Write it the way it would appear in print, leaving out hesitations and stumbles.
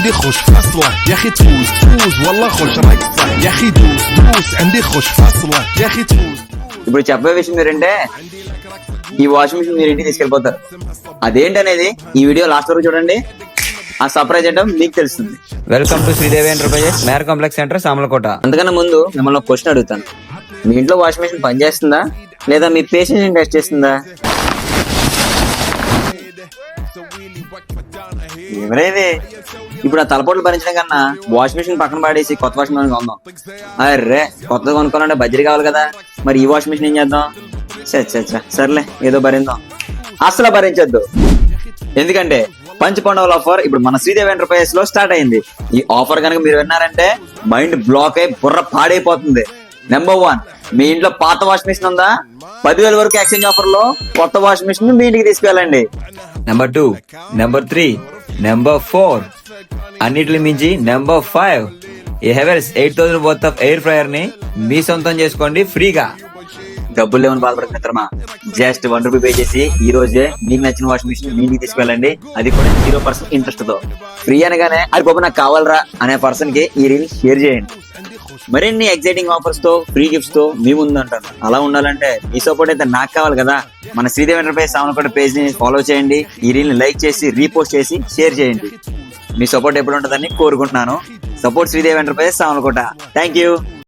عندي خوش فاصلة يا اخي تفوز والله خوش رايك صح يا اخي دوس عندي خوش فاصلة يا اخي تفوز. ఇప్పుడు చెప్పే విషయం ఏంటంటే ఈ వాషింగ్ మిషన్ మీరు ఇంటికి తీసుకెళ్ళిపోతారు. అదేంటనేది ఈ వీడియో లాస్ట్ వరకు చూడండి. ఆ సర్ప్రైజ్ ఏంటో మీకు తెలుస్తుంది. వెల్కమ్ టు శ్రీదేవి ఎంటర్ప్రైజెస్ మేర్ కాంప్లెక్స్ సెంటర్ సామలకోట. అంతకన్నా ముందు మిమ్మల్ని ఒక క్వశ్చన్ అడుగుతాను. మీ ఇంట్లో వాషింగ్ మిషన్ పనిచేస్తుందా లేదా మీ పేషెంట్ టెస్ట్ చేస్తుందా? ఎవరేది ఇప్పుడు ఆ తలపోట్లు భరించడం కన్నా వాషింగ్ మిషన్ పక్కన పాడేసి కొత్త వాషింగ్ మిషన్ కొందాం. అర్రే కొత్తగా కొనుక్కోవాలంటే బడ్జెట్ కావాలి కదా. మరి ఈ వాషింగ్ మిషన్ ఏం చేద్దాం? సర్లే ఏదో భరిందాం. అసలు భరించొద్దు. ఎందుకంటే పంచ్ పండుగల ఆఫర్ ఇప్పుడు మన శ్రీదేవి ఎంటర్ప్రైజెస్ లో స్టార్ట్ అయింది. ఈ ఆఫర్ కనుక మీరు విన్నారంటే మైండ్ బ్లాక్ అయి బుర్ర పాడైపోతుంది. నెంబర్ 1, మీ ఇంట్లో పాత వాషింగ్ మిషన్ ఉందా? 10,000 వరకు ఎక్స్చేంజ్ ఆఫర్ లో కొత్త వాషింగ్ మిషన్ మీ ఇంటికి తీసుకెళ్ళండి. నెంబర్ 2, నెంబర్ 3, నెంబర్ 4 అన్నిటిని మించి నెంబర్ 5 ఈ Havells 8,000 worth of air fryer ని మీ సొంతం చేసుకోండి ఫ్రీగా. డబ్బులు లేవని బాధపడక మిత్రమా, జస్ట్ ₹1 పే చేసి ఈ రోజే మీకు నచ్చిన వాషింగ్ మిషన్ మీ ఇంటికి తీసుకెళ్ళండి. అది కూడా 0% ఇంట్రెస్ట్ తో. ఫ్రీ అనగానే అది బాబు నాకు కావాలరా అనే పర్సన్ కి ఈ రీల్ షేర్ చేయండి. మరిన్ని ఎక్సైటింగ్ ఆఫర్స్ తో ఫ్రీ గిఫ్ట్స్ తో మీ ముందు అంటాను. అలా ఉండాలంటే మీ సపోర్ట్ అయితే నాకు కావాలి కదా. మన శ్రీదేవి ఎంటర్ప్రైజెస్ సామలకోట పేజ్ ని ఫాలో చేయండి. ఈ రీల్ ని లైక్ చేసి రీపోస్ట్ చేసి షేర్ చేయండి. మీ సపోర్ట్ ఎప్పుడు ఉంటుందని కోరుకుంటున్నాను. Support Sridevi enterprises Samalkot. Thank you.